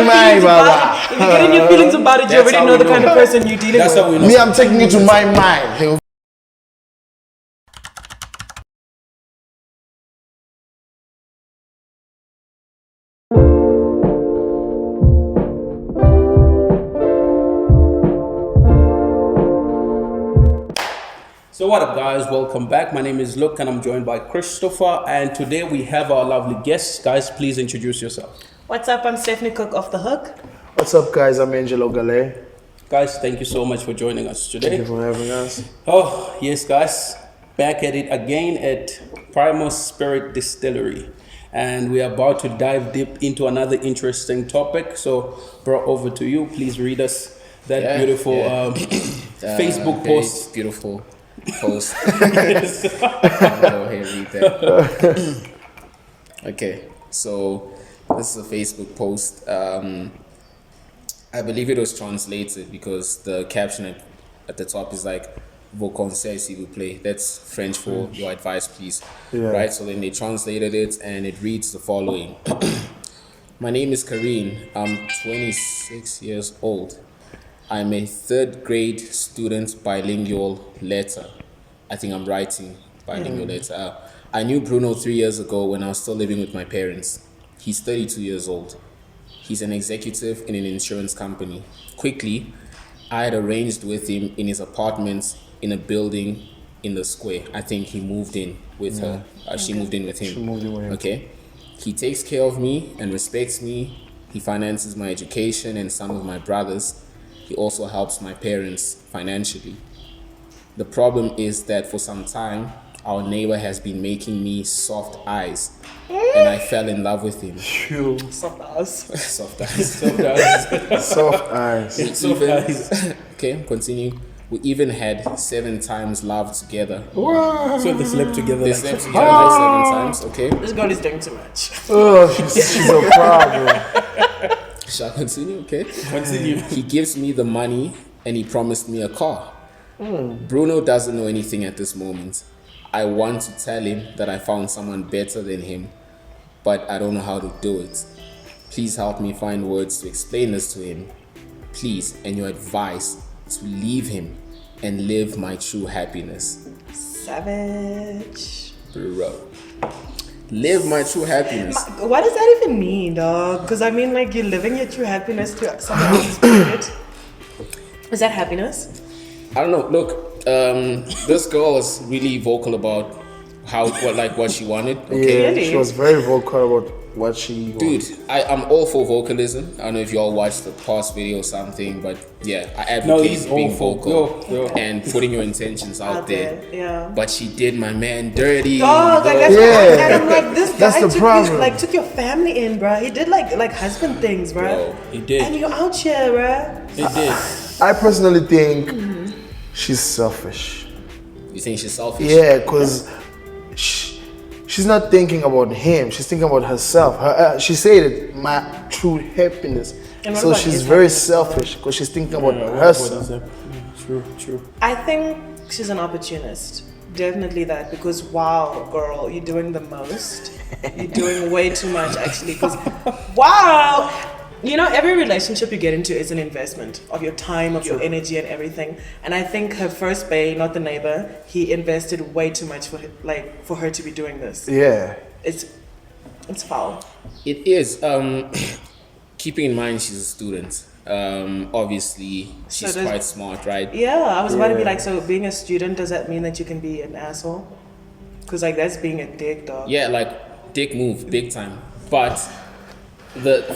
mind, Baba. If you get in your feelings about it, you already know the kind of person you're dealing with. Me, I'm taking you to my mind. So what up, guys? Welcome back. My name is Luke and I'm joined by Christopher, and today we have our lovely guests. Guys, please introduce yourself. What's up? I'm Stephanie Cooke off the hook. What's up, guys? I'm Angelo Gale. Guys, thank you so much for joining us today. Thank you for having us. Oh, yes, guys. Back at it again at Primal Spirit Distillery. And we are about to dive deep into another interesting topic. So, bro, over to you. Please read us that beautiful Facebook post. Beautiful post. Go ahead and read that. Okay, so this is a Facebook post. I believe it was translated because the caption at the top is like "Vos conseils, s'il vous plaît." That's French for "your advice, please." Yeah. Right. So then they translated it, and it reads the following: My name is Karine. I'm 26 years old. I'm a third grade student bilingual letter. I think I'm writing bilingual letter. I knew Bruno 3 years ago when I was still living with my parents. He's 32 years old. He's an executive in an insurance company. Quickly, I had arranged with him in his apartment in a building in the square. I think he moved in with her. She moved in with him. She moved in with him. Okay. He takes care of me and respects me. He finances my education and some of my brothers. He also helps my parents financially. The problem is that for some time, our neighbor has been making me soft eyes, and I fell in love with him. Phew. Soft eyes. Soft eyes. Soft eyes. Okay, continue. We even had 7 times love together. What? So they slept together. They slept together like 7 times, okay? This girl is doing too much. Oh, she's a problem. Shall I continue? Okay. Continue. He gives me the money and he promised me a car. Bruno doesn't know anything at this moment. I want to tell him that I found someone better than him, but I don't know how to do it. Please help me find words to explain this to him. Please, and your advice to leave him and live my true happiness. Savage. Bro. Live my true happiness. What does that even mean, dog? Because I mean, like, you're living your true happiness to someone else's period. Is that happiness? I don't know. Look, this girl was really vocal about what she wanted. Okay. Yeah, Really? she was very vocal about what she Dude, I'm all for vocalism. I don't know if y'all watched the past video or something, but yeah, I advocate being vocal and putting your intentions out there. Yeah. But she did my man dirty. Dog, like that's Yeah. and I'm like, this That's guy the problem. took your family in, bro. He did like husband things, bro. Bro, He did. And you're out here, bro. He did. I personally think she's selfish. You think she's selfish? Yeah, because she's not thinking about him. She's thinking about herself. She said it, my true happiness. And what So about she's his very happiness? selfish because she's thinking about What herself. is that? True. I think she's an opportunist. Definitely that, because wow, girl, you're doing the most. You're doing way too much, actually. Because wow, you know, every relationship you get into is an investment of your time, of your energy, and everything. And I think her first bae, not the neighbor, he invested way too much for her to be doing this. Yeah. It's foul. It is. Keeping in mind she's a student. Obviously, she's So does- quite smart, right? Yeah, I was about to be like, so being a student, does that mean that you can be an asshole? Because like that's being a dick, dog. Yeah, like dick move, big time. But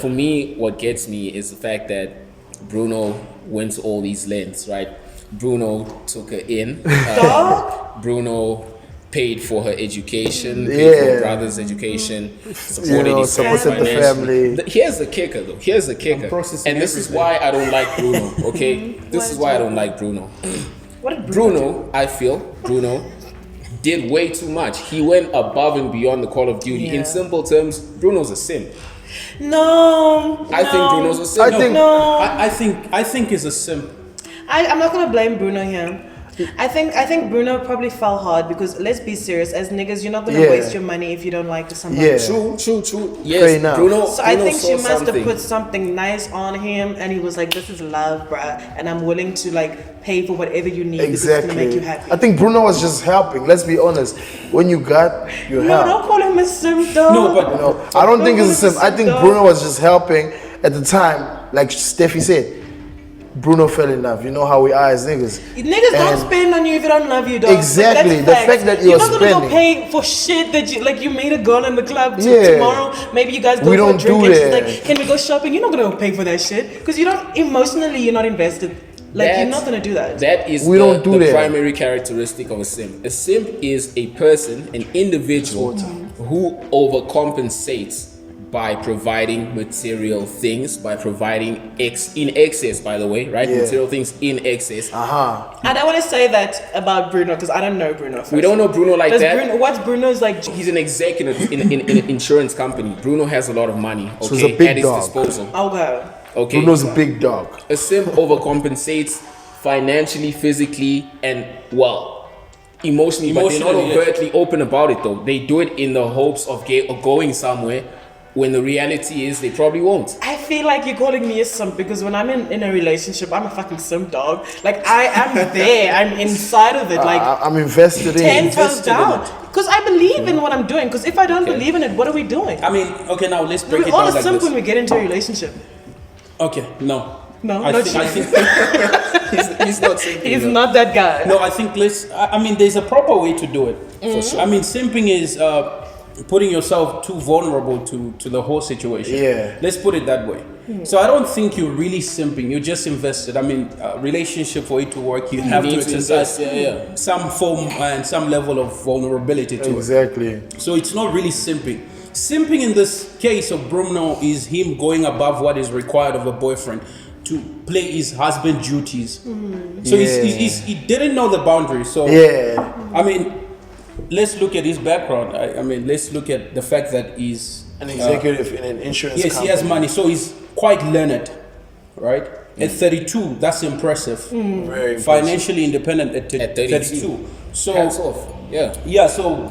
for me, what gets me is the fact that Bruno went to all these lengths, right? Bruno took her in. Dog? Bruno paid for her education, paid for her brother's education, supported his parents supported the financially. family. Here's the kicker, though. Here's the kicker. processing And this is why I don't like Bruno, okay? This is why I don't like Bruno. What did Bruno do? Bruno, I feel, Bruno did way too much. He went above and beyond the Call of Duty. Yeah. In simple terms, Bruno's a simp. No. I think Bruno's a simp. I think- No. I think it's a simp. I'm not gonna blame Bruno here. I think Bruno probably fell hard because let's be serious, as niggas, you're not gonna Yeah. waste your money if you don't like somebody. Yeah. True. Fair Yes, enough. Bruno. So I Bruno think she saw must something. have put something nice on him, and he was like, "This is love, bruh, and I'm willing to like pay for whatever you need because it's gonna make you happy." I think Bruno was just helping. Let's be honest. When you got, you No, help. don't call him a simp, though. No, but You know, I don't think it's a sim. I think Bruno was just helping at the time. Like Steffi said, Bruno fell in love. You know how we are as niggas. Niggas don't And- spend on you if you don't love you, dog. Exactly. Like, The that's fact that facts. you're not gonna spending. go pay for shit that you like. You made a girl in the club Yeah. tomorrow. Maybe you guys go We for don't a drink do and she's that. like, "Can we go shopping?" You're not gonna pay for that shit because you don't emotionally. You're not invested. Like you're not gonna do that. That is We don't do the that. primary characteristic of a simp. A simp is a person, an individual who overcompensates by providing material things, by providing in excess, by the way, right? Yeah. Material things in excess. I don't want to say that about Bruno because I don't know Bruno. First. We don't know Bruno like Does that. Bruno, what's Bruno's like? He's an executive in an insurance company. Bruno has a lot of money, So he's okay, a big at his dog. disposal. Okay. Okay. Bruno's a big dog. A simp overcompensates financially, physically, and emotionally, but they're not Emotionally, yes. overtly open about it though. They do it in the hopes of going somewhere when the reality is they probably won't. I feel like you're calling me a simp because when I'm in a relationship, I'm a fucking simp, dog. Like I am there, I'm inside of it, like I'm invested in. 10 toes invested in down. it. Because I believe in what I'm doing. Because if I don't Okay. believe in it, what are we doing? I mean, okay, now let's break We're it all down a like simp this. when we get into a relationship. Okay, no. No, I not think, I you. think He's not simping. He's though. not that guy. no, I think I mean, there's a proper way to do it. For sure. I mean, simping is putting yourself too vulnerable to the whole situation. Yeah. Let's put it that way. So I don't think you're really simping. You're just invested. I mean, relationship for it to work, you have to need to exercise invest, yeah. some form and some level of vulnerability to it. Exactly. So it's not really simping. Simping in this case of Bruno is him going above what is required of a boyfriend to play his husband duties. So he didn't know the boundaries. So Yeah. I mean, let's look at his background. I mean, let's look at the fact that he's An executive in an insurance yes, company. he has money, so he's quite learned, right? At 32, that's impressive. Very impressive. Financially independent at, At 32. So Hands off. Yeah. yeah, so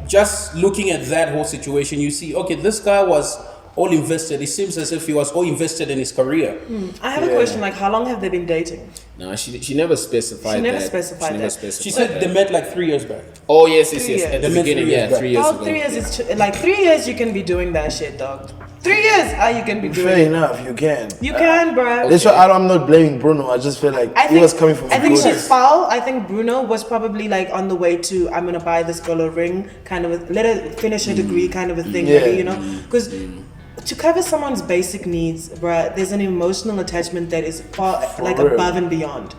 just looking at that whole situation, you see, okay, this guy was all invested. It seems as if he was all invested in his career. I have a question. Like, how long have they been dating? No, she never specified She never that. specified She never that. specified She said that. they met like 3 years back. Oh yes. 3 years. At the They met beginning, 3 years yeah, back. 3 years Dog, ago. 3 years is like 3 years. You can be doing that shit, dog. 3 years, you can be doing Fair it. enough, you can. You can, bruh. That's why I'm not blaming Bruno. I just feel like he was coming from I think good. she's foul. I think Bruno was probably like on the way to I'm gonna buy this girl a ring, kind of let her finish her degree, kind of a thing. Yeah. Maybe, you know, because to cover someone's basic needs, bruh, there's an emotional attachment that is far like real. above and beyond.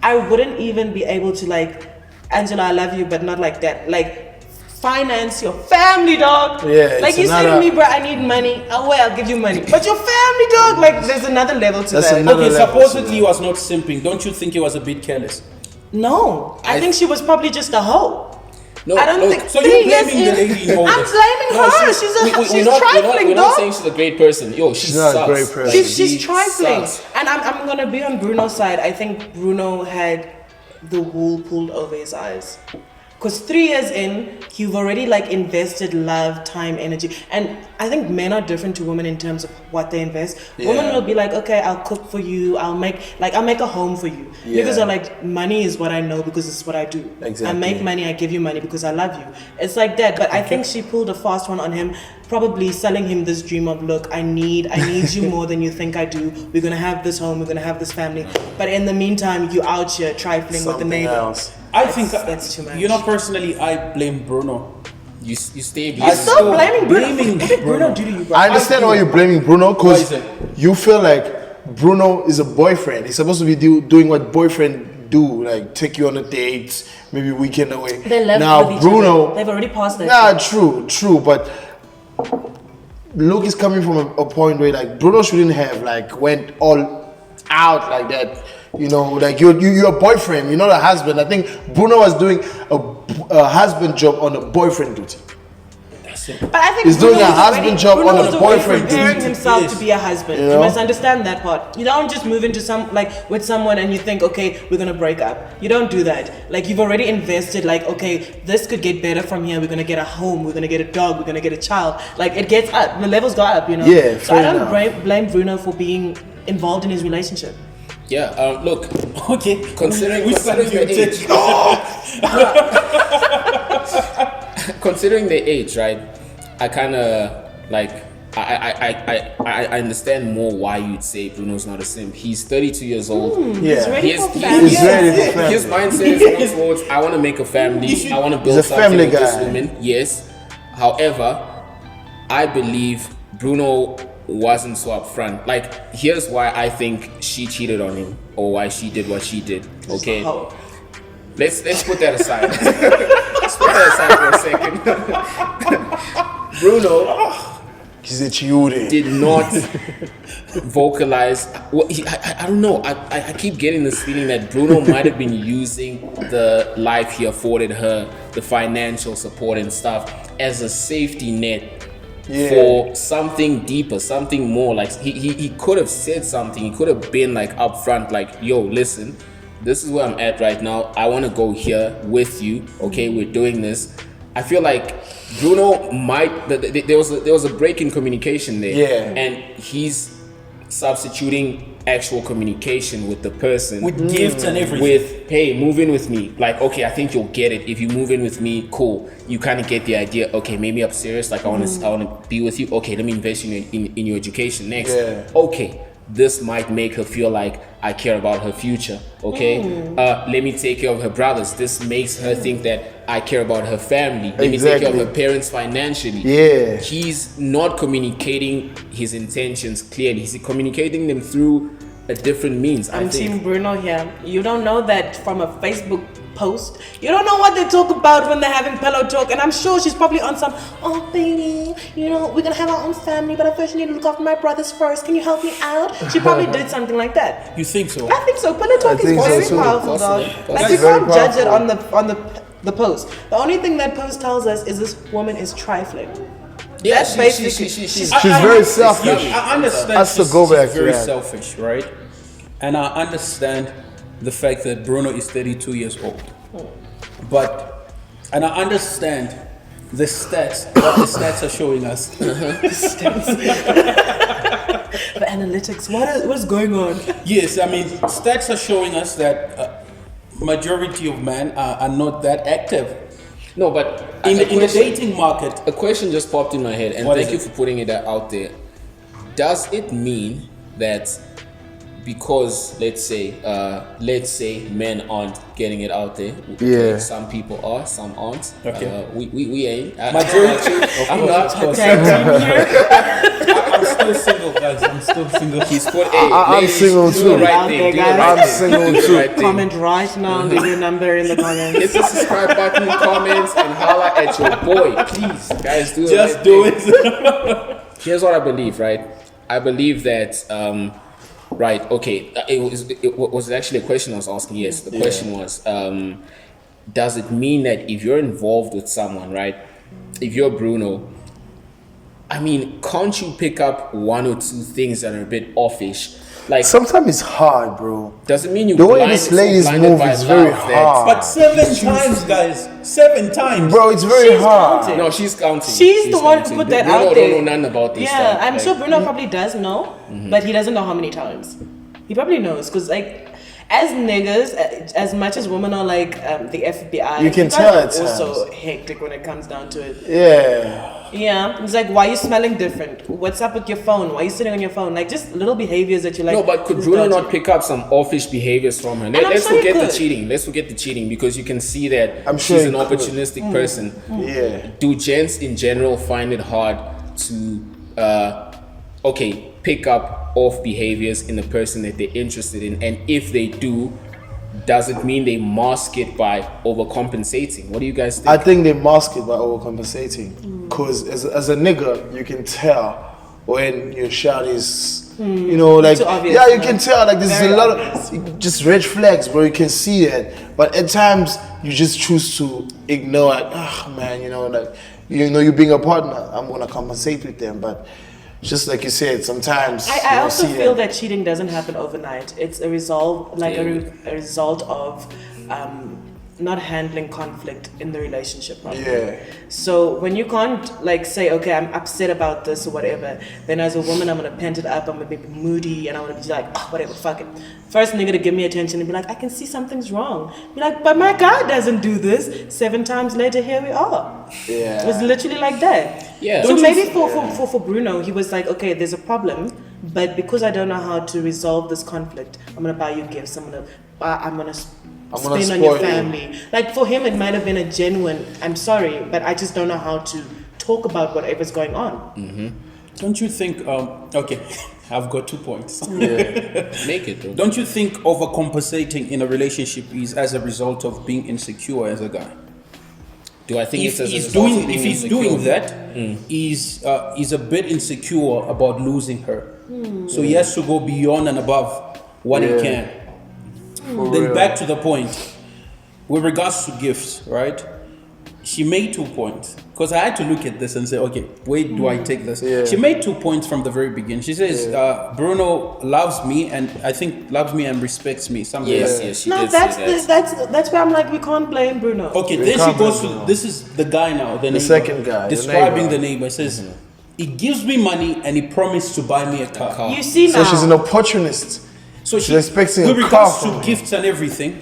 I wouldn't even be able to like, Angela, I love you, but not like that. Like, finance your family, dog. Yeah, like it's you say to another- me, bruh, I need money. Oh, well, I'll give you money. But your family, dog, like there's another level to That's that. another Okay, level, supposedly he was not simping. Don't you think he was a bit careless? No, I think she was probably just a hoe. No, I don't no, think so 3 you're years blaming the in- lady in all I'm this? blaming No, her. she's- She's we're trifling, we're not dog. saying she's a great person. Yo, she She's not a sucks. great person. She's She trifling, sucks. and I'm gonna be on Bruno's side. I think Bruno had the wool pulled over his eyes. Because 3 years in, you've already like invested love, time, energy. And I think men are different to women in terms of what they invest. Women Yeah. will be like, okay, I'll cook for you, I'll make a home for you. Yeah. Niggas are like, money is what I know because it's what I do. I Exactly. make money, I give you money because I love you. It's like that. But I think she pulled a fast one on him, probably selling him this dream of, look, I need you more than you think I do. We're gonna have this home, we're gonna have this family. But in the meantime, you out here trifling with the Something neighbor. else. I think that's too much. You know, personally, I blame Bruno. You stay I blaming. Stop still blaming Bruno. blaming What did Bruno Bruno. do to you, bro? I understand why you're blaming Bruno Why is because it? you feel like Bruno is a boyfriend. He's supposed to be doing what boyfriend do, like take you on a date, maybe weekend away. They left now with each Bruno, other. They've already passed that. nah, true, but Luke is coming from a point where like Bruno shouldn't have like went all out like that. You know, like you're a boyfriend, you're not a husband. I think Bruno was doing a husband job on a boyfriend duty. But I think He's doing Bruno a was husband already- job Bruno on a was already boyfriend preparing duty. himself Yes. to be a husband. You You know? must understand that part. You don't just move into with someone and you think, okay, we're gonna break up. You don't do that. Like you've already invested. Like, okay, this could get better from here. We're gonna get a home. We're gonna get a dog. We're gonna get a child. Like it gets up. The levels go up. You know. Yeah, So I fair don't enough. blame Bruno for being involved in his relationship. Yeah, look, Okay. Considering Which considering side do you the take? age, considering the age, right? I kind of like I understand more why you'd say Bruno's not a simp. He's 32 years old. Yeah. He's ready He for is- he family. He's ready for family. His mindset is more towards I want to make a family. I want to build a something family with this guy. woman. Yes. However, I believe Bruno wasn't so upfront. Like, here's why I think she cheated on him or why she did what she did. Okay. Oh. Let's put that aside. Let's put that aside for a second. Bruno He's a chiude. did not vocalize. Well, I don't know. I keep getting this feeling that Bruno might have been using the life he afforded her, the financial support and stuff, as a safety net for something deeper, something more. Like he could have said something. He could have been like upfront, like, "Yo, listen, this is where I'm at right now. I want to go here with you. Okay, we're doing this." I feel like Bruno might. There was a break in communication there. Yeah. And he's substituting actual communication with the person With gifts and everything. with, hey, move in with me. Like, okay, I think you'll get it. If you move in with me, cool. You kind of get the idea. Okay, maybe I'm serious. Like, I want to be with you. Okay, let me invest in your education next. Yeah. Okay, this might make her feel like I care about her future. Okay, let me take care of her brothers. This makes her think that I care about her family. Let me take care of Exactly. her parents financially. Yeah. He's not communicating his intentions clearly. He's communicating them through a different means. I I'm think. Team Bruno here. You don't know that from a Facebook post. You don't know what they talk about when they're having pillow talk. And I'm sure she's probably on some, oh baby, you know, we're gonna have our own family, but I first need to look after my brothers first. Can you help me out? She probably did something like that. You think so? I think so. Pillow talk is think so very too. powerful, dog. Possible. Like That's you very can't judge it powerful. on the post. The only thing that post tells us is this woman is trifling. Yeah, That's basically- she's She's very selfish. I understand. Has to she's- go she's back to very that. selfish, right? And I understand the fact that Bruno is 32 years old. But, and I understand the stats, what the stats are showing us. The analytics. What's going on? Yes, I mean, stats are showing us that majority of men are not that active No, but in a the question- dating market. A question just popped in my head, and What thank is you it? for putting it out there. Does it mean that because let's say men aren't getting it out there? Okay, Yeah. some people are, some aren't. Okay. We ain't. Majority, I'm not. of course. Tag team here. I'm still single, guys. I'm still single. He's put I'm ladies, single do too. the right Out thing. there, Do the guys. right I'm thing. single Do the too. right thing. Comment right now. Leave your number in the comments. Hit the subscribe button, comments, and holla at your boy, please, guys. Do the Just right do thing. it. Here's what I believe, right? I believe that, right, okay, was it actually a question I was asking? Yes, the question was, does it mean that if you're involved with someone, right, if you're Bruno, I mean, can't you pick up one or two things that are a bit offish? Like, Sometimes it's hard, bro. doesn't mean you The way blind- this so ladies blinded move by is very love that- hard. But 7 times, guys. 7 times. Bro, it's very She's hard. counting. No, she's counting. She's the one who counting. put that Bruno out don't there. know nothing about this Yeah, stuff. I'm Like, sure Bruno probably does know, but he doesn't know how many times. He probably knows because, like, as niggas, as much as women are like the FBI, You can guys tell are at also times. hectic when it comes down to it. Yeah. Yeah, it's like, why are you smelling different? What's up with your phone? Why are you sitting on your phone? Like, just little behaviors that you like. No, but could this Bruno dodgy. not pick up some offish behaviors from her? I'm Let's sure he forget the could. cheating. Let's forget the cheating because you can see that I'm sure she's he an could. opportunistic person. Yeah. Do gents in general find it hard to, pick up off behaviors in the person that they're interested in? And if they do, does it mean they mask it by overcompensating? What do you guys think? I think they mask it by overcompensating. Because as a nigga, you can tell when your shot is, you know, like, Too obvious, yeah, you right? can tell, like, there's Very a lot obvious. of just red flags, bro. You can see that. But at times, you just choose to ignore, like, man, you know, like, you know, you being a partner, I'm gonna compensate with them. But just like you said, sometimes I you don't also see feel that. that cheating doesn't happen overnight. It's a result, like a result of not handling conflict in the relationship properly. Yeah. So when you can't like say, okay, I'm upset about this or whatever, then as a woman, I'm gonna pent it up. I'm gonna be moody, and I'm gonna be like, oh, whatever, fuck it. First nigga to give me attention and be like, I can see something's wrong. Be like, but my guy doesn't do this. 7 times later, here we are. Yeah. It was literally like that. Yeah. So Don't maybe for Bruno, he was like, okay, there's a problem, but because I don't know how to resolve this conflict, I'm gonna buy you gifts. I'm gonna spend on your spoil you. family. Like for him, it might have been a genuine, I'm sorry, but I just don't know how to talk about whatever's going on. Don't you think? Okay, I've got 2 points. Make it, bro. Don't you think overcompensating in a relationship is as a result of being insecure as a guy? Do I think If it's as a he's result doing, of being if he's insecure? doing that, he's a bit insecure about losing her. So he has to go beyond and above what he can. Then back to the point, with regards to gifts, right? She made 2 points because I had to look at this and say, okay, where do I take this? Yeah. She made 2 points from the very beginning. She says, Bruno loves me and I think loves me and respects me. Something like that. Yes, she No, did say that. that's where I'm like, we can't blame Bruno. Okay, We then she can't goes blame to Bruno. this is the guy now, the neighbor, second guy, the describing neighbor. the neighbor. Says he gives me money and he promised to buy me a car. You see So now. she's an opportunist. So She's expecting with a regards car to from him. gifts and everything.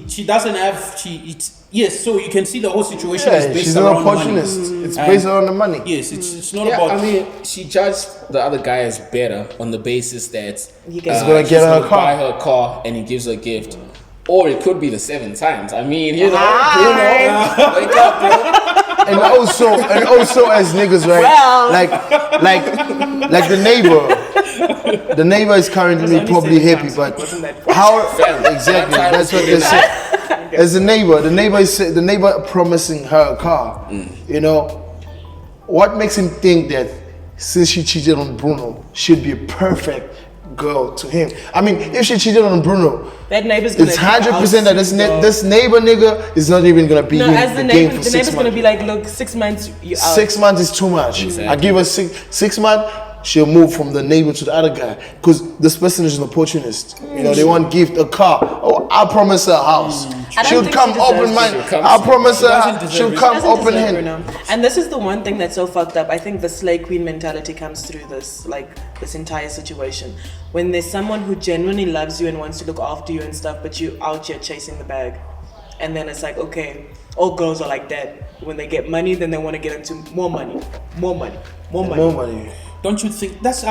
She doesn't have yes. So you can see the whole situation is Yeah, based she's an around opportunist. money. It's And- based on the money. Yes, it's not Yeah, about. I mean, she judged the other guy as better on the basis that He gets- He's gonna she's get her a gonna car. buy her a car, and he gives her a gift. Or it could be the 7 times. I mean, you know, wake up, bro. And also as niggas, right? Well. Like the neighbor. The neighbor is currently only probably 7 happy, times, but wasn't that how Family. exactly? Sometimes That's what they it's say. As the neighbor promising her a car. You know, what makes him think that since she cheated on Bruno, she'd be a perfect girl to him? I mean, if she cheated on Bruno, that neighbor's gonna it's 100% that this neighbor nigga is not even gonna be No, in as the the game neighbor, for the 6 neighbor's gonna months. be like, look, 6 months you out. 6 months is too much. Exactly. I give her 6 months, she'll move from the neighbor to the other guy. Because this person is an opportunist. You know, they want gift, a car. Oh, I promise her a house. I don't She'll think come she deserves open it. minded. She'll come- I promise She doesn't her deserve she'll it. come Doesn't open deserve handed. Bruno. And this is the one thing that's so fucked up. I think the slay queen mentality comes through this, like this entire situation. When there's someone who genuinely loves you and wants to look after you and stuff, but you out here chasing the bag, and then it's like, okay, all girls are like that. When they get money, then they want to get into more money, more money, more money. More money. Don't you think that's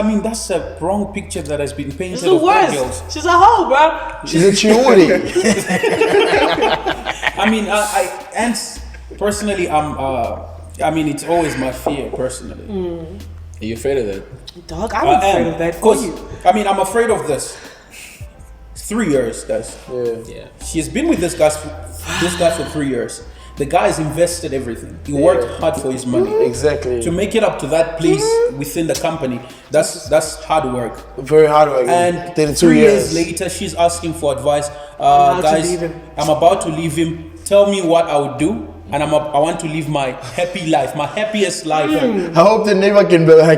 a wrong picture that has been painted It's the of black worst. girls? She's a hoe, bro. She's a chihuahua. I mean, and personally, I mean, it's always my fear personally. Are you afraid of that? Dog, I'm afraid of that for you. I mean, I'm afraid of this. 3 years, guys. Yeah. She has been with this guy for 3 years. The guy has invested everything. He worked hard for his money. Exactly. To make it up to that place within the company, that's hard work. Very hard work. And 32 3 years. years later, she's asking for advice. how to Guys, leave him. I'm about to leave him. Tell me what I would do, and I want to live my happy life, my happiest life. I hope the neighbor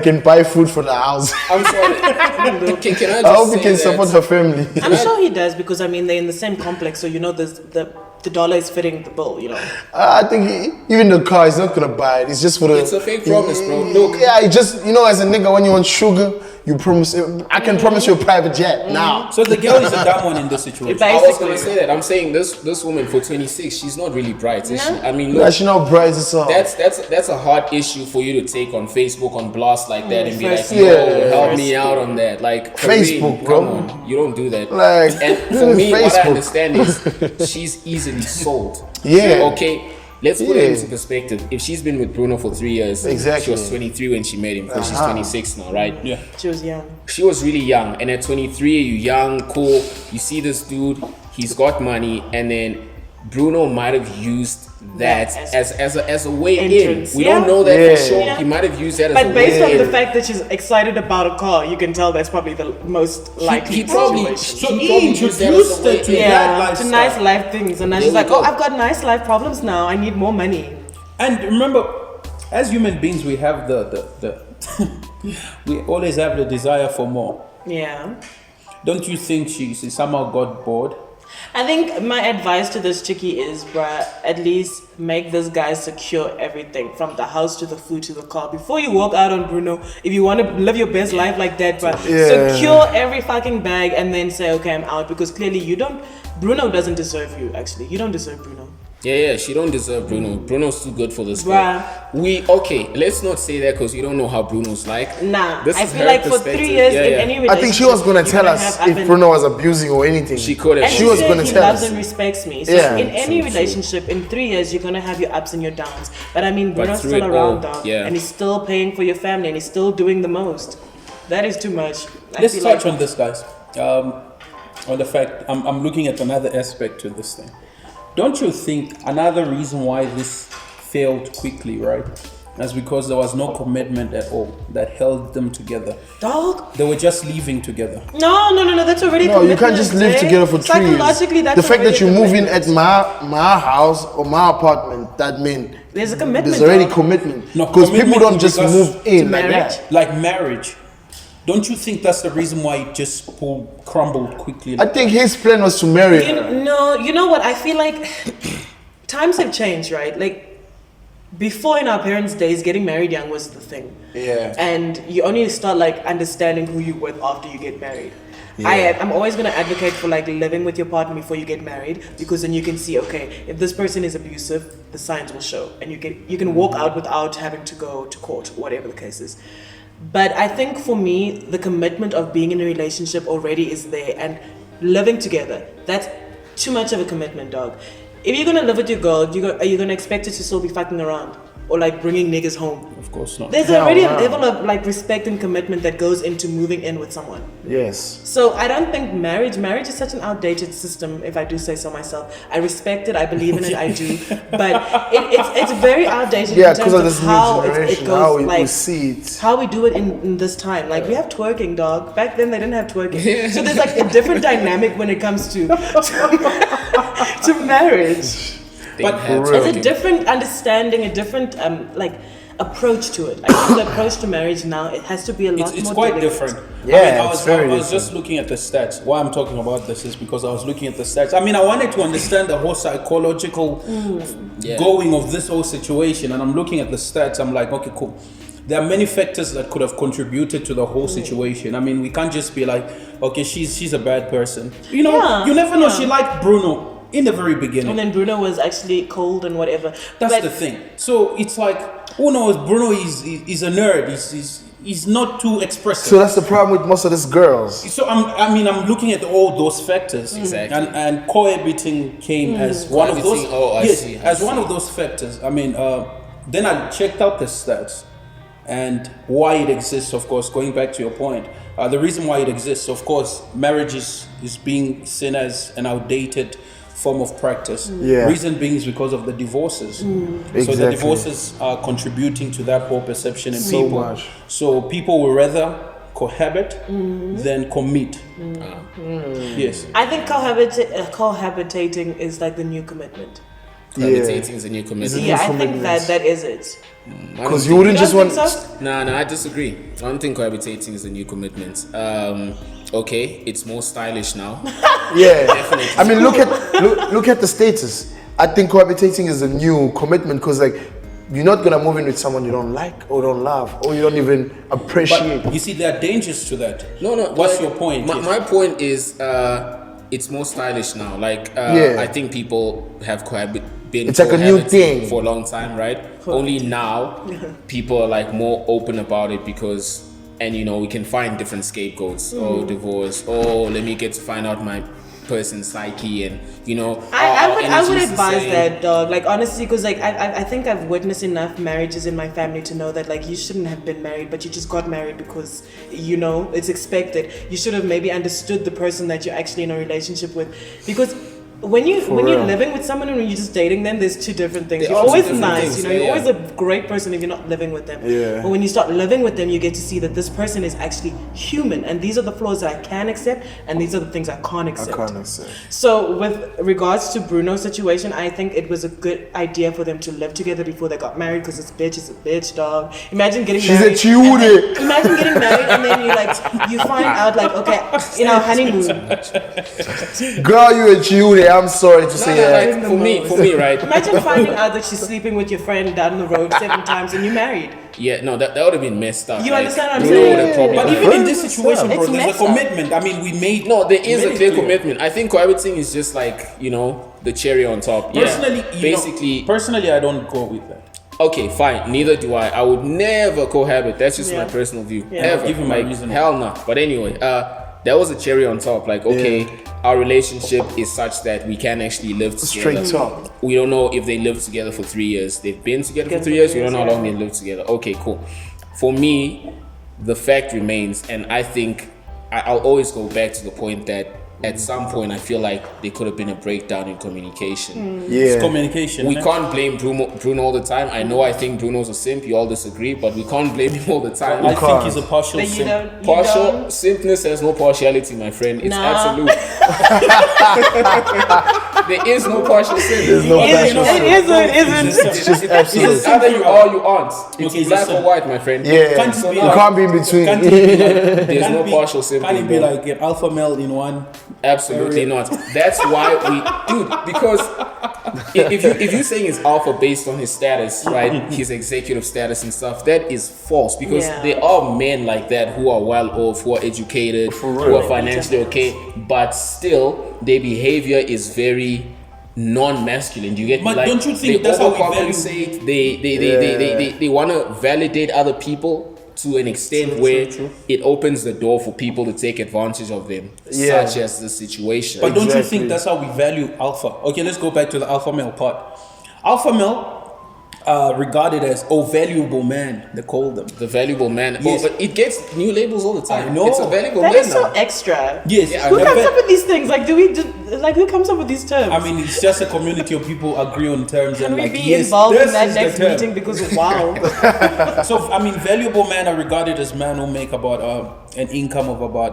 can buy food for the house. I'm sorry. can I just I hope he say can that support her family. I'm sure he does because I mean they're in the same complex, so you know the dollar is fitting the bill, you know. I think even the car is not gonna buy it. It's just for the. It's a fake promise, bro. Look. Yeah, it just as a nigga when you want sugar, you promise. I can promise you a private jet now. So the girl is a dumb one in this situation. I was Basically. gonna say that. I'm saying this woman for 26, she's not really bright, is she? I mean, Yeah, look, she not bright as all. that's a hard issue for you to take on Facebook on blast like that and be like, First- yo, Yeah. help me out on that. Like Facebook, Kareem, bro. come on, you don't do that. Like, and this for is me, what I Facebook. understand is she's easily sold. Yeah. Okay. Let's put it Yeah. into perspective. If she's been with Bruno for 3 years, Exactly. she was 23 when she met him, because she's 26 now, right? Yeah. She was young. She was really young, and at 23, you're young, cool. You see this dude, he's got money, and then Bruno might have used that as a way Entrance. in. We don't Yeah. know that Yeah. for sure. Yeah. He might have used that as a But way based on in. the fact that she's excited about a car, you can tell that's probably the most likely he probably- situation. So She he probably used that as a introduced her way to in. that Yeah, to lifestyle. nice life things, and now There she's we like, go. "Oh, I've got nice life problems now. I need more money." And remember, as human beings, we have the we always have the desire for more. Yeah. Don't you think she somehow got bored? I think my advice to this chickie is, bruh, at least make this guy secure everything from the house to the food to the car. Before you walk out on Bruno, if you want to live your best life like that, bruh, secure every fucking bag and then say, okay, I'm out. Because clearly Bruno doesn't deserve you, actually. You don't deserve Bruno. Yeah, she don't deserve Bruno. Bruno's too good for this girl. Bruh. Okay, let's not say that because you don't know how Bruno's like. Nah, This I is feel her like for perspective. 3 years Yeah, in yeah. any relationship, I think she was gonna tell you're us have up if and- Bruno was abusing or anything. She could have. And She was said gonna he tell loves us. and respects me. So Yeah, in any true. relationship, in 3 years, you're gonna have your ups and your downs. But I mean, But Bruno's through still it around, all, dog, yeah. and he's still paying for your family, and he's still doing the most. That is too much. Let's touch on this, guys. On the fact, I'm looking at another aspect to this thing. Don't you think another reason why this failed quickly, right? That's because there was no commitment at all that held them together. Dog. They were just leaving together. No. That's already No, you can't just live together for 3 years. Psychologically, that's the fact that already you a move in commitment. at my house or my apartment, that means There's a commitment. there's already dog. commitment. No, Because people commitment don't just because move in to like marriage. that. Like marriage. Don't you think that's the reason why it just crumbled quickly? I think his plan was to marry her. No, you know what? I feel like times have changed, right? Like before in our parents' days, getting married young was the thing. Yeah. And you only start like understanding who you're with after you get married. I'm always gonna advocate for like living with your partner before you get married, because then you can see, okay, if this person is abusive, the signs will show, and you can walk out without having to go to court, whatever the case is. But I think for me, the commitment of being in a relationship already is there, and living together, that's too much of a commitment, dog. If you're gonna live with your girl, are you gonna expect her to still be fucking around? Or like bringing niggas home? Of course not. There's Hell already a no. level of like respect and commitment that goes into moving in with someone. Yes. So I don't think marriage is such an outdated system, if I do say so myself. I respect it, I believe in it, I do. But it's very outdated Yeah, in because terms of of this how new it generation, goes, how we like see it. how we do it in this time. Like we have twerking, dog. Back then they didn't have twerking. So there's like a different dynamic when it comes to marriage. But It's a different understanding, a different like approach to it. I think the approach to marriage now, it has to be a lot It's more quite delicate. different. Yeah, I it's very was different. just looking at the stats. Why I'm talking about this is because I was looking at the stats. I mean, I wanted to understand the whole psychological going of this whole situation, and I'm looking at the stats. I'm like, okay, cool. There are many factors that could have contributed to the whole situation. I mean, we can't just be like, okay, she's a bad person. You know, Yeah, you never know. yeah. She liked Bruno in the very beginning. And then Bruno was actually cold and whatever. That's But the thing. So it's like, who knows? Bruno is a nerd. He's not too expressive. So that's the problem with most of these girls. So I'm looking at all those factors, Exactly. and cohabiting came as one of those. Cohabiting, oh, I see, I as one see. of those factors. I mean, then I checked out the stats and why it exists. Of course, going back to your point, the reason why it exists, of course, marriage is being seen as an outdated form of practice. Yeah. Reason being is because of the divorces. So the Exactly. divorces are contributing to that whole perception in So people. much. So people will rather cohabit than commit. Yes. I think cohabitating is like the new commitment. Cohabitating is a new commitment. Yeah, I think commitments. that is it. Because you wouldn't You just don't want. think so? No, I disagree. I don't think cohabitating is a new commitment. Okay, it's more stylish now. Yeah. Definitely. I mean, look at the status. I think cohabitating is a new commitment because, like, you're not gonna move in with someone you don't like or don't love or you don't even appreciate. But you see, there are dangers to that. No. What's like, your point? Yes. My point is, it's more stylish now. Like, Yeah. I think people have been It's like a new cohabiting thing. for a long time, right? Only now, people are like more open about it because, and you know, we can find different scapegoats. Oh, divorce. Oh, let me get to find out my person's psyche, and you know. I would energy's the advise same. that, dog. Like honestly, because like I think I've witnessed enough marriages in my family to know that like you shouldn't have been married, but you just got married because you know it's expected. You should have maybe understood the person that you're actually in a relationship with, because when you're real. living with someone and when you're just dating them, there's two different things. They're You're also always different nice, things, you know. yeah, You're yeah. always a great person if you're not living with them. Yeah. But when you start living with them, you get to see that this person is actually human, and these are the flaws that I can accept, and these are the things I can't I accept. can't accept. So with regards to Bruno's situation, I think it was a good idea for them to live together before they got married, because this bitch is a bitch, dog. Imagine getting She's a married. cutie. Imagine getting married and then you find out like, okay, in our honeymoon. Girl, you a cutie. I'm sorry to say that. Like, for me, right? Imagine finding out that she's sleeping with your friend down the road 7 times and you're married. Yeah, no, that would have been messed up. You like, understand what I'm Bruno saying? would have probably- But even in this situation, bro, It's there's a messed up. commitment. I mean, we made. No, there is a made it clear clear. commitment. I think cohabiting is just like, the cherry on top. Yeah. Personally, basically, personally, I don't go with that. okay, fine. Neither do I. I would never cohabit. That's just Yeah. my personal view. Yeah. Ever. Give you my like, reason. hell no. But anyway, that was a cherry on top. Like, okay, our relationship is such that we can actually live together. Straight talk. We don't know if they lived together for 3 years. They've been together for 3 years. We don't know how long they lived together. Okay, cool. For me, the fact remains, and I think I'll always go back to the point that at some point I feel like there could have been a breakdown in communication. It's Yeah. communication. We man. can't blame Bruno all the time. I know I think Bruno's a simp. You all disagree, but we can't blame him all the time. I think he's a partial But you simp. don't. You Partial don't. simpness has no partiality, my friend. It's Nah. absolute. There is no partial simp. There's no It partial isn't. simp. It isn't. It's just It's absolute. either you are or you aren't. It's Okay, black listen. or white, my friend. Yeah. Can't You be can't like- be in between. Can't it be like, There's can't no it be- partial simping, Can't it be bro. like an alpha male in one? Absolutely not. That's why dude, because if you're saying it's alpha based on his status, right, his executive status and stuff, that is false, because Yeah. there are men like that who are well off, who are educated, who are financially okay, but still their behavior is very non-masculine. Do you get me? But Like, don't you think they that's how we value- overcompensate, they want to validate other people to an extent where it opens the door for people to take advantage of them, Yeah. such as the situation. But don't you Exactly. think that's how we value alpha? Okay, let's go back to the alpha male part. Alpha male, regarded as valuable man, they call them. The valuable man. Yes. Oh, but it gets new labels all the time. I know. It's a valuable That man is so now. extra. Yes, Yeah, Who I comes bet- up with these things? Like, who comes up with these terms? I mean, it's just a community of people agree on terms. can and we like, be yes, involved this in that is the next term. meeting? Because wow. So, I mean, valuable men are regarded as men who make about an income of about,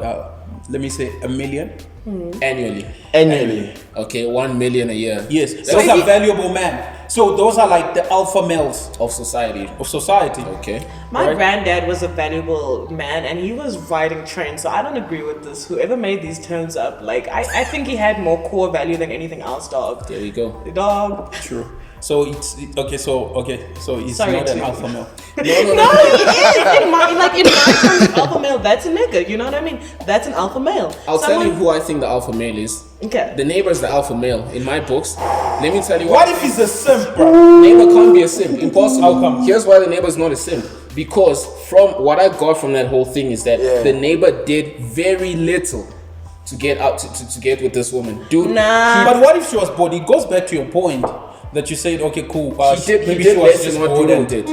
let me say, $1 million. Annually. Annually. Okay, 1 million a year. Yes, That's those are valuable men. So those are like the alpha males of society. of society. Okay. My Right. granddad was a valuable man and he was riding trains, so I don't agree with this. Whoever made these terms up, like, I think he had more core value than anything else, dog. There we go. Dog. True. So so he's Sorry, not an too. alpha male. No, he is. In my terms of alpha male, that's a nigga. You know what I mean? That's an alpha male. I'll tell you who I think the alpha male is. Okay. The neighbor is the alpha male in my books. Let me tell you What why. if he's a simp, bro? Neighbor can't be a simp. Impossible. How come? Here's why the neighbor is not a simp. Because from what I got from that whole thing is that Yeah. the neighbor did very little to get out to get with this woman. Dude, Nah. But what if she was bored? It goes back to your point that you said, okay, cool. he did maybe less she was than just what bored Bruno and- did.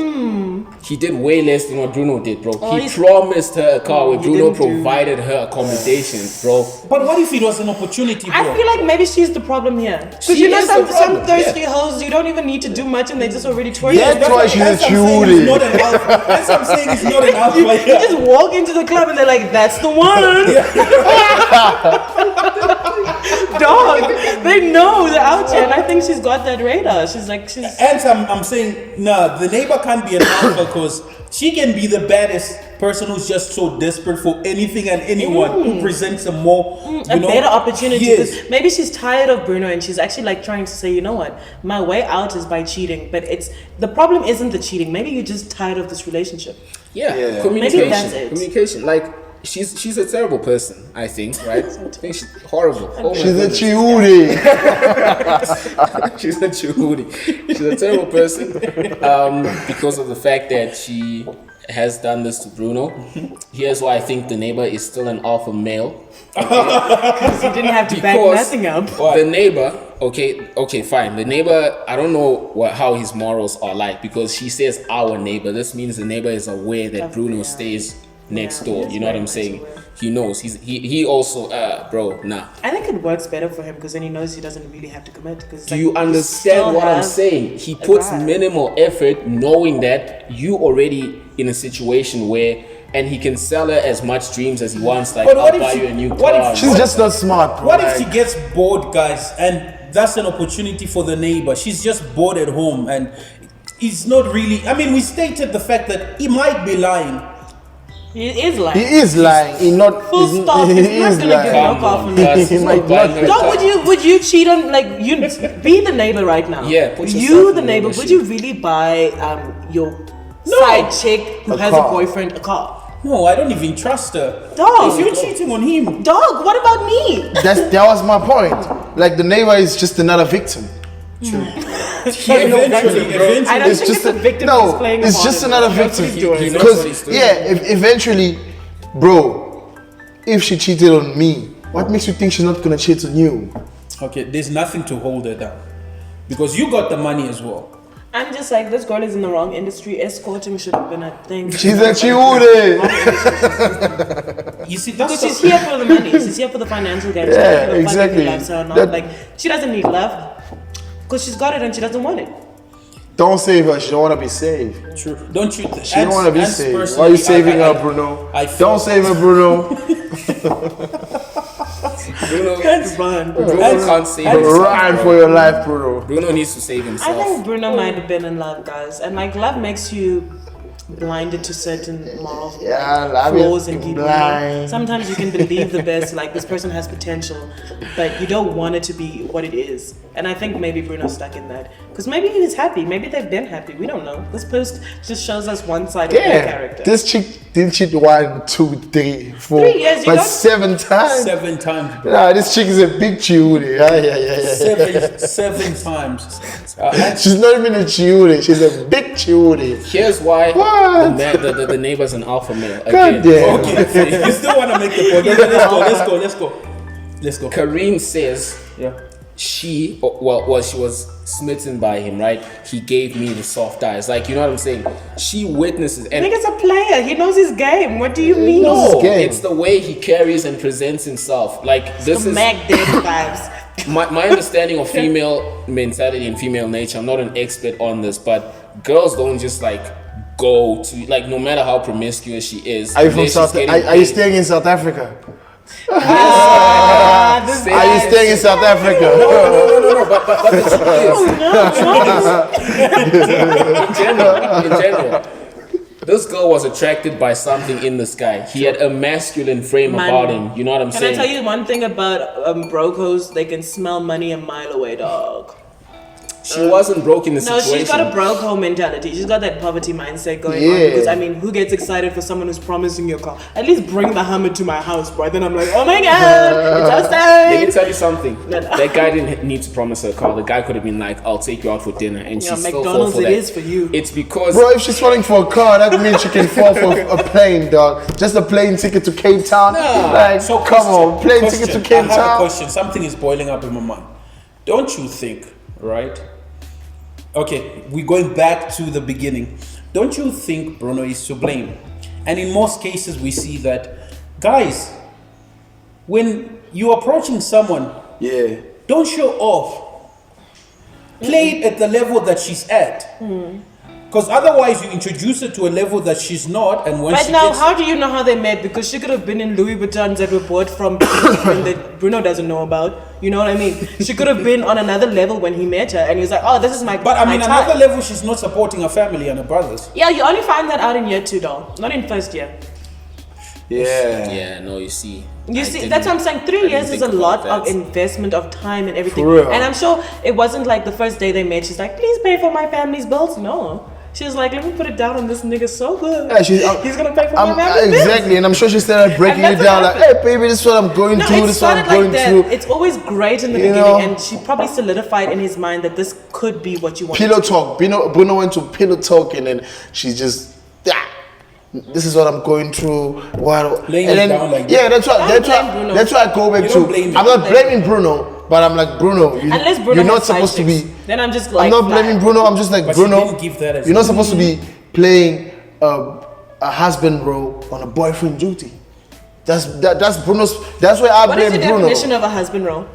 He did way less than what Bruno did, bro. Oh, he he's- promised her a car where he Bruno didn't do- provided her accommodation, bro. But what if it was an opportunity, bro? I feel like maybe she's the problem here. Because She you know is the some problem, thirsty yeah. hoes, you don't even need to do much and they just already twerking. Yeah, that's why she's a That's what I'm saying, cutie. he's not an alpha. That's what I'm saying. He's not an alpha. You yeah. just walk into the club and they're like, that's the one. Dog, they know they're out here, and I think she's got that radar. She's And I'm saying, nah, the neighbor can't be an alpha because she can be the baddest person who's just so desperate for anything and anyone who presents a more, a better opportunity. Yes. Because maybe she's tired of Bruno and she's actually like trying to say, you know what, my way out is by cheating. But the problem isn't the cheating. Maybe you're just tired of this relationship. Yeah, Yeah. communication. Maybe that's it. Communication. Like she's a terrible person, I think, right? I think she's horrible. Oh my She's a goodness. cutie. She's a chudi. She's a terrible person because of the fact that she has done this to Bruno. Here's why I think the neighbor is still an alpha male. Because you didn't have to back Because nothing up. the neighbor, okay, fine. The neighbor, I don't know how his morals are like, because she says our neighbor. This means the neighbor is aware that Bruno stays next door. You know what I'm saying? he knows. He also, bro, nah. I think it works better for him because then he knows he doesn't really have to commit. Do you understand what I'm saying? He puts minimal effort knowing that you already in a situation where, and he can sell her as much dreams as he wants. Like, I'll buy you a new car. She's just not smart, bro. What if she gets bored, guys, and that's an opportunity for the neighbor? She's just bored at home, and he's not really. I mean, we stated the fact that he might be lying. He is lying. He is lying. He not. Full stop. He He's not is gonna give lying. no car for me. He might not. Dog, would you cheat on, like, you be the neighbor right now? Yeah, put yourself you in the the neighbor. neighbor's Would you really buy your side chick who has car. a boyfriend a car? No, I don't even trust her. Dog. If you're cheating on him, Dog, what about me? That was my point. Like, the neighbor is just another victim. eventually, I don't It's think just it's a victim no. who's playing a It's part just in another this. That's what victim. he's doing. He knows what he's Because doing. eventually, bro, if she cheated on me, what makes you think she's not gonna cheat on you? okay, there's nothing to hold her down because you got the money as well. I'm just like, this girl is in the wrong industry. Escorting should have been a thing. She's a chihude. You see, that's Because she's here for the money. She's here for the financial gain. She's Yeah, not gonna fuck if he exactly. loves her or not. That- Like, she doesn't need love because she's got it and she doesn't want it. Don't save her. She don't wanna be saved. true. Don't you? She don't wanna be saved. Why are you saving her, Bruno? Don't save her, Bruno. Bruno, Run. Bruno can't save himself. Run for your life, Bruno. Bruno needs to save I himself. think Bruno might have been in love, guys. And like, love makes you blinded to certain moral Yeah, love flaws is and people. blind. Sometimes you can believe the best, like this person has potential, but you don't want it to be what it is. And I think maybe Bruno's stuck in that. Because maybe he's happy, maybe they've been happy. We don't know. This post just shows us one side of their Yeah, character. this chick didn't cheat 1, 2, 3, 4, 3 years, you but don't- 7 times. 7 times, bro. Nah, this chick is a big chihude. Yeah. Seven times. She's not even a chihude. She's a big chihude. Here's why What? the neighbor's an alpha male. God damn. Okay, you still want to make the point? Okay, let's go. Kareem says Yeah. she was smitten by him, right? He gave me the soft eyes. Like, you know what I'm saying? She witnesses I and think it's a player. He knows his game. What do you mean? no, game. it's the way he carries and presents himself. Like, this The is Mac Daddy vibes. my understanding of female mentality and female nature. I'm not an expert on this, but girls don't just like go to, like, no matter how promiscuous she is. Are you from unless South? she's Are getting you paid. staying in South Africa? This Are you staying in South Africa? No, but the truth is, in general, this girl was attracted by something in this guy. He had a masculine frame Money. about him. You know what I'm Can saying? I tell you one thing about brocos? They can smell money a mile away, dog. She wasn't broke in the No, situation. she's got a broco mentality. She's got that poverty mindset going on. Yeah. Because I mean, who gets excited for someone who's promising you a car? At least bring the Hummer to my house, bro. Then I'm like, oh my god, it's Let me outside. tell you something. No, no. That guy didn't need to promise her a car. The guy could have been like, "I'll take you out for dinner," and Yeah, she's still fall McDonald's for it that. is for you. It's because Bro, if she's falling for a car, that means she can fall for a plane, dog. Just a plane ticket to Cape Town. Like, So come on, plane ticket to Cape I have a Town. question. Something is boiling up in my mind. Don't you think, right? Okay, we're going back to the beginning. Don't you think Bruno is to blame? And in most cases, we see that, guys, when you're approaching someone, Yeah. don't show off. Play it at the level that she's at. Because otherwise, you introduce her to a level that she's not, and when But she now, gets... how do you know how they met? Because she could have been in Louis Vuittons that were bought from that Bruno doesn't know about. You know what I mean? She could have been on another level when he met her, and he was like, "Oh, this is my." But I mean, my another type. level, she's not supporting her family and her brothers. Yeah, you only find that out in year 2, though, not in first year. Yeah. no, you see. You I see, didn't- that's what I'm saying. 3 I didn't years is a think lot about of that. investment of time and everything. For real. And I'm sure it wasn't like the first day they met. She's like, "Please pay for my family's bills." No, she was like, "Let me put it down on this nigga so good. Yeah, He's gonna pay for my family's bills." exactly, and I'm sure she started breaking And it that's down what like, hey, baby, this is what I'm going No, through. it This is what I'm started going like that. through. It's always great in the You beginning, know? and she probably solidified in his mind that this could be what you want. Pillow talk. Bruno went to pillow talk, and then she just, this is what I'm going through. What? Laying and it then, down like yeah, that. that's why I go back You to. don't blame him. I'm not blaming Bruno, but I'm like, Bruno, Unless Bruno you're not has side supposed to be. chicks. Then I'm just like, I'm not blaming Bruno. I'm just like, But she Bruno, didn't give that as you're not a- supposed to be playing a husband role on a boyfriend duty. That's Bruno's. That's why I What is blame your Bruno. definition of a husband role?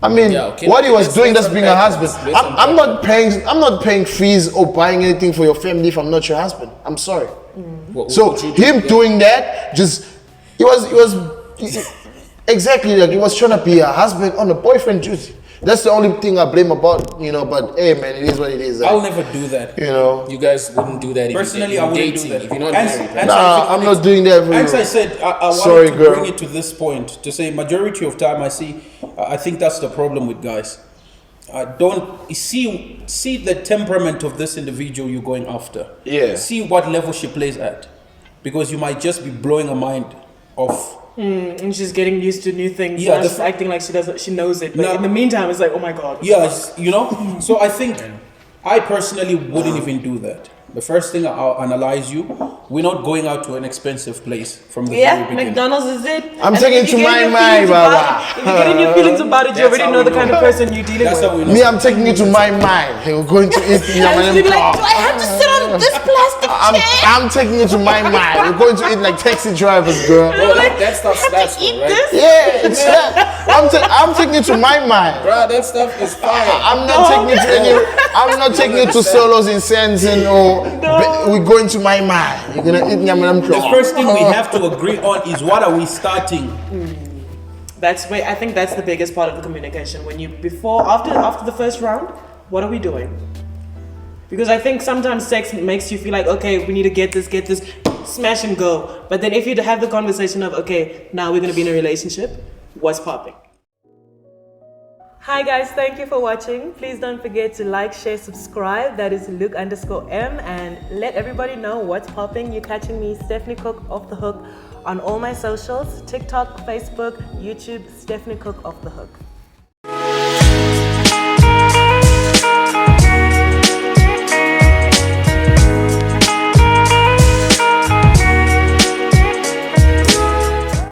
I mean, Yeah, okay, what he was let's- doing, let's that's being a unpack husband. this. Let's I'm not paying fees or buying anything for your family if I'm not your husband. I'm sorry. What So would you do? him Yeah. doing that, he was exactly like he was trying to be a husband on a boyfriend duty. That's the only thing I blame about, But hey, man, it is what it is. I'll never do that. You guys wouldn't do that if Personally, you're I wouldn't dating, do that. if you're not And- married. and- Right? Nah, I'm not doing that for you. As I said, I Sorry, wanted to girl. bring it to this point to say majority of time I think that's the problem with guys. Don't see the temperament of this individual you're going after. Yeah. See what level she plays at, because you might just be blowing her mind off. And she's getting used to new things. Yeah, Yeah, just acting like she knows it. But No. in the meantime, it's like, oh my god. Yes, So I think I personally wouldn't even do that. The first thing I'll analyze you. We're not going out to an expensive place from the very Yeah, beginning. McDonald's is it. I'm And taking if to you're my getting your mind, feelings about Baba. it, if you're getting your feelings about it, you That's already how know we the know. kind of person you're dealing That's with. how we know. Me, I'm taking you to my mind. We're going to eat And she'll be like, do I have to sit on this plastic chair? I'm taking you to my mind. We're going to eat like taxi drivers, girl. Bro, that stuff slaps, though, right? Yeah, it's that. I'm taking you to my mind. Bro, that stuff is fire. I'm not taking you to I'm not taking you to solos in Sensen or we're going to my mind. You're gonna eat nyam The first thing we have to agree on is what are we starting? I think that's the biggest part of the communication. When you after the first round, what are we doing? Because I think sometimes sex makes you feel like, okay, we need to get this, smash and go. But then if you have the conversation of, okay, now we're gonna be in a relationship, what's popping? Hi guys, thank you for watching. Please don't forget to like, share, subscribe. That is Luke_M, and let everybody know what's popping. You're catching me, Stephanie Cooke, off the hook on all my socials: TikTok, Facebook, YouTube, Stephanie Cooke, off the hook.